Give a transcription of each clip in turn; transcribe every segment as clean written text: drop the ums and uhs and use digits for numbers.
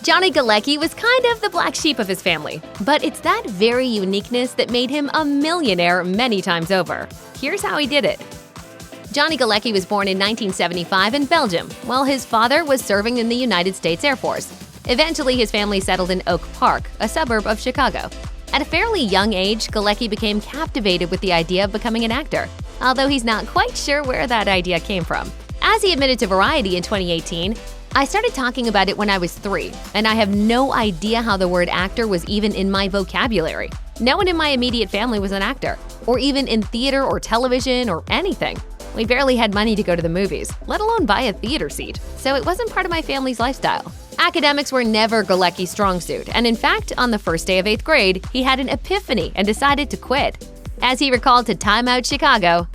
Johnny Galecki was kind of the black sheep of his family, but it's that very uniqueness that made him a millionaire many times over. Here's how he did it. Johnny Galecki was born in 1975 in Belgium, while his father was serving in the United States Air Force. Eventually, his family settled in Oak Park, a suburb of Chicago. At a fairly young age, Galecki became captivated with the idea of becoming an actor, although he's not quite sure where that idea came from. As he admitted to Variety in 2018, "I started talking about it when I was 3, and I have no idea how the word actor was even in my vocabulary. No one in my immediate family was an actor, or even in theater or television or anything. We barely had money to go to the movies, let alone buy a theater seat, so it wasn't part of my family's lifestyle." Academics were never Galecki's strong suit, and in fact, on the first day of 8th grade, he had an epiphany and decided to quit. As he recalled to Time Out Chicago,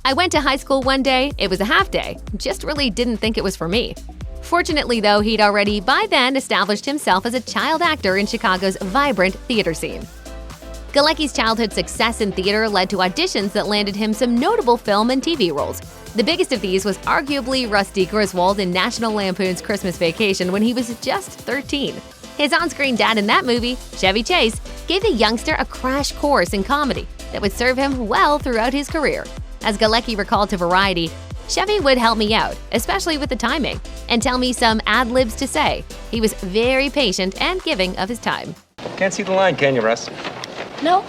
"I went to high school one day, it was a half day, just really didn't think it was for me." Fortunately though, he'd already by then established himself as a child actor in Chicago's vibrant theater scene. Galecki's childhood success in theater led to auditions that landed him some notable film and TV roles. The biggest of these was arguably Rusty Griswold in National Lampoon's Christmas Vacation when he was just 13. His on-screen dad in that movie, Chevy Chase, gave the youngster a crash course in comedy that would serve him well throughout his career. As Galecki recalled to Variety, "Chevy would help me out, especially with the timing, and tell me some ad-libs to say. He was very patient and giving of his time." Can't see the line, can you, Russ? No.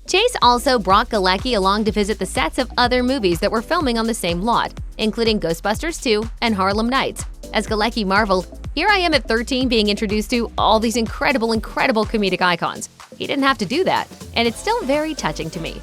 Chase also brought Galecki along to visit the sets of other movies that were filming on the same lot, including Ghostbusters 2 and Harlem Nights. As Galecki marveled, "Here I am at 13 being introduced to all these incredible comedic icons. He didn't have to do that, and it's still very touching to me."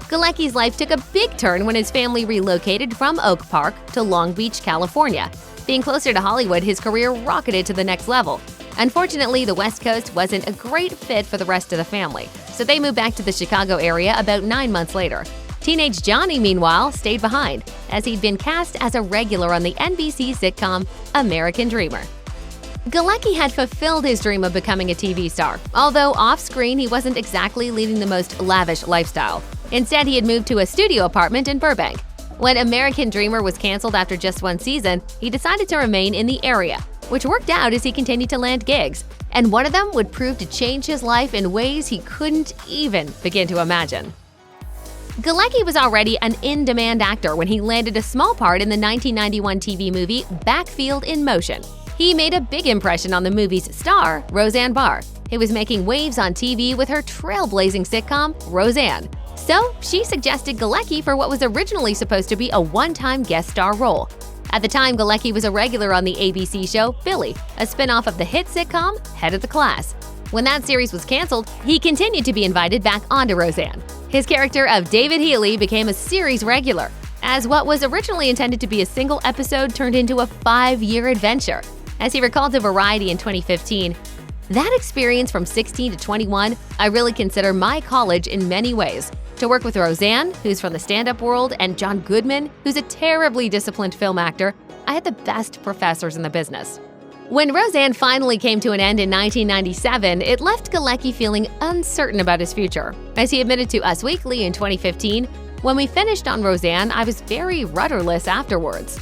Galecki's life took a big turn when his family relocated from Oak Park to Long Beach, California. Being closer to Hollywood, his career rocketed to the next level. Unfortunately, the West Coast wasn't a great fit for the rest of the family, so they moved back to the Chicago area about 9 months later. Teenage Johnny, meanwhile, stayed behind, as he'd been cast as a regular on the NBC sitcom American Dreamer. Galecki had fulfilled his dream of becoming a TV star, although off-screen he wasn't exactly leading the most lavish lifestyle. Instead, he had moved to a studio apartment in Burbank. When American Dreamer was canceled after just 1 season, he decided to remain in the area, which worked out as he continued to land gigs, and one of them would prove to change his life in ways he couldn't even begin to imagine. Galecki was already an in-demand actor when he landed a small part in the 1991 TV movie Backfield in Motion. He made a big impression on the movie's star, Roseanne Barr, who was making waves on TV with her trailblazing sitcom, Roseanne. So she suggested Galecki for what was originally supposed to be a one-time guest star role. At the time, Galecki was a regular on the ABC show Billy, a spin-off of the hit sitcom Head of the Class. When that series was canceled, he continued to be invited back onto Roseanne. His character of David Healy became a series regular, as what was originally intended to be a single episode turned into a 5-year adventure. As he recalled to Variety in 2015, "That experience from 16 to 21, I really consider my college in many ways. To work with Roseanne, who's from the stand-up world, and John Goodman, who's a terribly disciplined film actor, I had the best professors in the business." When Roseanne finally came to an end in 1997, it left Galecki feeling uncertain about his future. As he admitted to Us Weekly in 2015, "When we finished on Roseanne, I was very rudderless afterwards."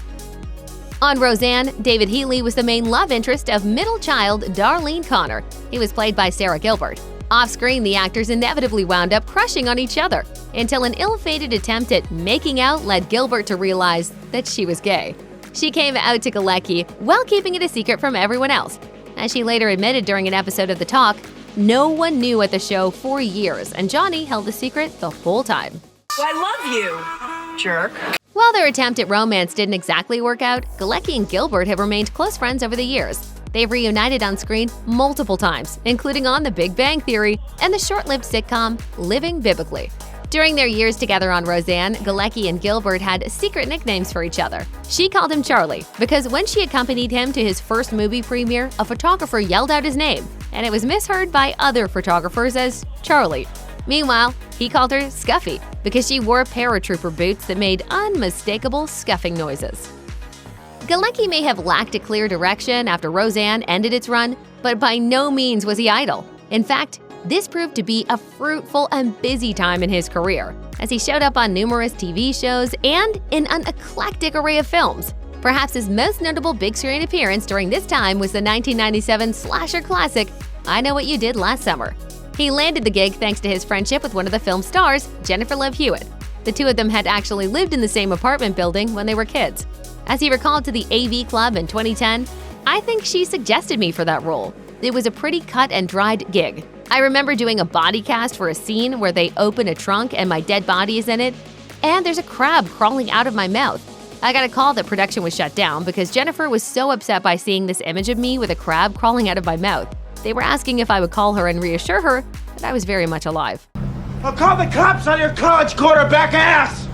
On Roseanne, David Healy was the main love interest of middle child Darlene Connor. He was played by Sarah Gilbert. Off-screen, the actors inevitably wound up crushing on each other, until an ill-fated attempt at making out led Gilbert to realize that she was gay. She came out to Galecki while keeping it a secret from everyone else. As she later admitted during an episode of The Talk, no one knew at the show for years, and Johnny held the secret the whole time. I love you, jerk. While their attempt at romance didn't exactly work out, Galecki and Gilbert have remained close friends over the years. They've reunited on screen multiple times, including on The Big Bang Theory and the short-lived sitcom Living Biblically. During their years together on Roseanne, Galecki and Gilbert had secret nicknames for each other. She called him Charlie because when she accompanied him to his first movie premiere, a photographer yelled out his name, and it was misheard by other photographers as Charlie. Meanwhile, he called her Scuffy because she wore paratrooper boots that made unmistakable scuffing noises. Galecki may have lacked a clear direction after Roseanne ended its run, but by no means was he idle. In fact, this proved to be a fruitful and busy time in his career, as he showed up on numerous TV shows and in an eclectic array of films. Perhaps his most notable big screen appearance during this time was the 1997 slasher classic, I Know What You Did Last Summer. He landed the gig thanks to his friendship with one of the film's stars, Jennifer Love Hewitt. The two of them had actually lived in the same apartment building when they were kids. As he recalled to the AV Club in 2010, "I think she suggested me for that role. It was a pretty cut and dried gig. I remember doing a body cast for a scene where they open a trunk and my dead body is in it, and there's a crab crawling out of my mouth. I got a call that production was shut down because Jennifer was so upset by seeing this image of me with a crab crawling out of my mouth. They were asking if I would call her and reassure her that I was very much alive." I'll call the cops on your college quarterback ass!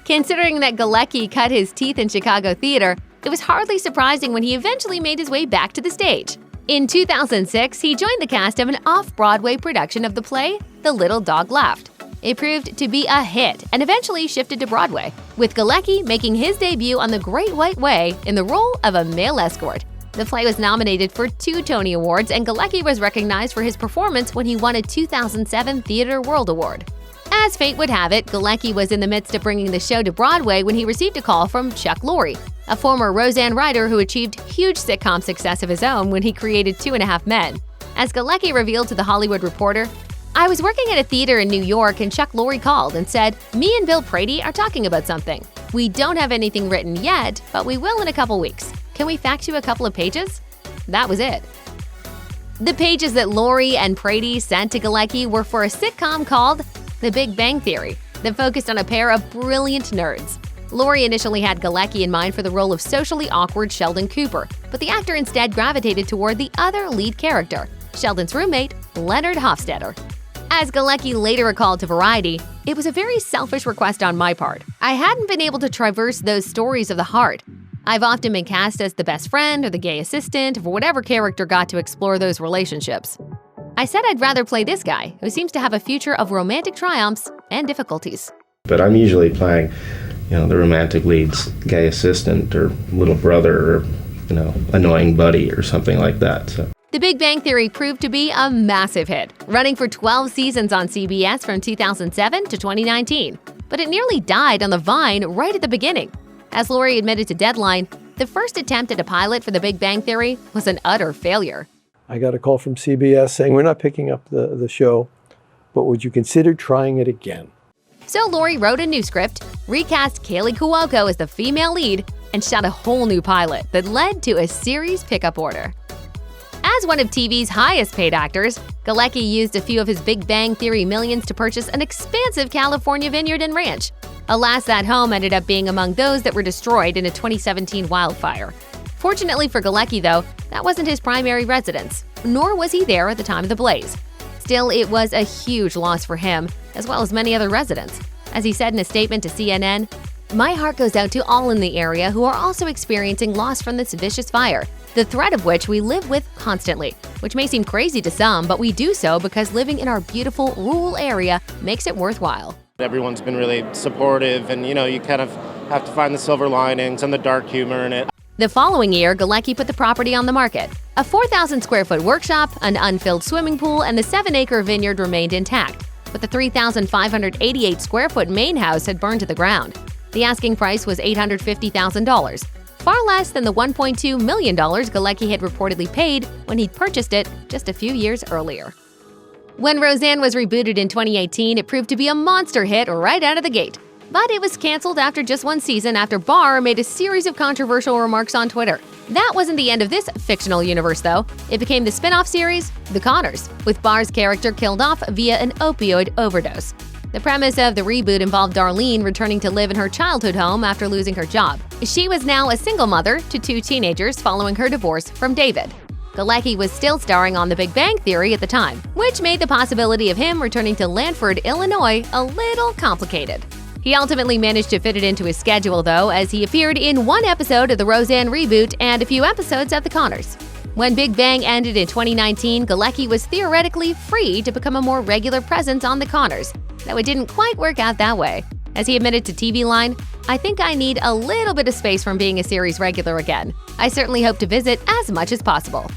Considering that Galecki cut his teeth in Chicago theater, it was hardly surprising when he eventually made his way back to the stage. In 2006, he joined the cast of an off-Broadway production of the play The Little Dog Laughed. It proved to be a hit and eventually shifted to Broadway, with Galecki making his debut on The Great White Way in the role of a male escort. The play was nominated for 2 Tony Awards, and Galecki was recognized for his performance when he won a 2007 Theatre World Award. As fate would have it, Galecki was in the midst of bringing the show to Broadway when he received a call from Chuck Lorre, a former Roseanne writer who achieved huge sitcom success of his own when he created 2.5 Men. As Galecki revealed to The Hollywood Reporter, "I was working at a theater in New York and Chuck Lorre called and said, 'Me and Bill Prady are talking about something. We don't have anything written yet, but we will in a couple weeks. Can we fax you a couple of pages?' That was it." The pages that Lorre and Prady sent to Galecki were for a sitcom called The Big Bang Theory that focused on a pair of brilliant nerds. Lorre initially had Galecki in mind for the role of socially awkward Sheldon Cooper, but the actor instead gravitated toward the other lead character, Sheldon's roommate, Leonard Hofstadter. As Galecki later recalled to Variety, "It was a very selfish request on my part. I hadn't been able to traverse those stories of the heart. I've often been cast as the best friend or the gay assistant or whatever character got to explore those relationships. I said I'd rather play this guy, who seems to have a future of romantic triumphs and difficulties." But I'm usually playing, the romantic lead's gay assistant or little brother or, annoying buddy or something like that. So. The Big Bang Theory proved to be a massive hit, running for 12 seasons on CBS from 2007 to 2019. But it nearly died on the vine right at the beginning. As Lorre admitted to Deadline, the first attempt at a pilot for The Big Bang Theory was an utter failure. "I got a call from CBS saying we're not picking up the show, but would you consider trying it again?" So Lorre wrote a new script, recast Kaley Cuoco as the female lead, and shot a whole new pilot that led to a series pickup order. As one of TV's highest-paid actors, Galecki used a few of his Big Bang Theory millions to purchase an expansive California vineyard and ranch. Alas, that home ended up being among those that were destroyed in a 2017 wildfire. Fortunately for Galecki, though, that wasn't his primary residence, nor was he there at the time of the blaze. Still, it was a huge loss for him, as well as many other residents. As he said in a statement to CNN, "My heart goes out to all in the area who are also experiencing loss from this vicious fire, the threat of which we live with constantly, which may seem crazy to some, but we do so because living in our beautiful rural area makes it worthwhile." Everyone's been really supportive, and you kind of have to find the silver linings and the dark humor in it. The following year, Galecki put the property on the market. A 4,000 square foot workshop, an unfilled swimming pool, and the 7-acre vineyard remained intact, but the 3,588 square foot main house had burned to the ground. The asking price was $850,000, far less than the $1.2 million Galecki had reportedly paid when he'd purchased it just a few years earlier. When Roseanne was rebooted in 2018, it proved to be a monster hit right out of the gate. But it was canceled after just one season after Barr made a series of controversial remarks on Twitter. That wasn't the end of this fictional universe, though. It became the spin-off series, The Connors, with Barr's character killed off via an opioid overdose. The premise of the reboot involved Darlene returning to live in her childhood home after losing her job. She was now a single mother to 2 teenagers following her divorce from David. Galecki was still starring on The Big Bang Theory at the time, which made the possibility of him returning to Lanford, Illinois, a little complicated. He ultimately managed to fit it into his schedule, though, as he appeared in 1 episode of the Roseanne reboot and a few episodes of The Connors. When Big Bang ended in 2019, Galecki was theoretically free to become a more regular presence on The Connors, though it didn't quite work out that way. As he admitted to TV Line, "I think I need a little bit of space from being a series regular again. I certainly hope to visit as much as possible."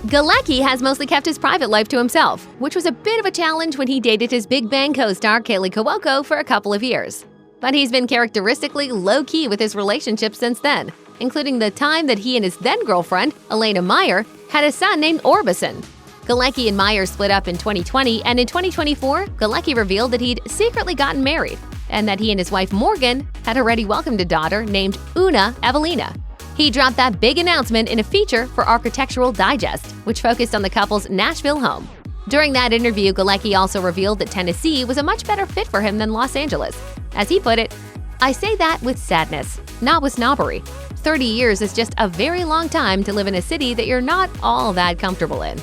Galecki has mostly kept his private life to himself, which was a bit of a challenge when he dated his Big Bang co-star Kaley Cuoco for a couple of years. But he's been characteristically low-key with his relationship since then, including the time that he and his then-girlfriend, Elena Meyer, had a son named Orbison. Galecki and Meyer split up in 2020, and in 2024, Galecki revealed that he'd secretly gotten married, and that he and his wife Morgan had already welcomed a daughter named Una Evelina. He dropped that big announcement in a feature for Architectural Digest, which focused on the couple's Nashville home. During that interview, Galecki also revealed that Tennessee was a much better fit for him than Los Angeles. As he put it, "I say that with sadness, not with snobbery. 30 years is just a very long time to live in a city that you're not all that comfortable in."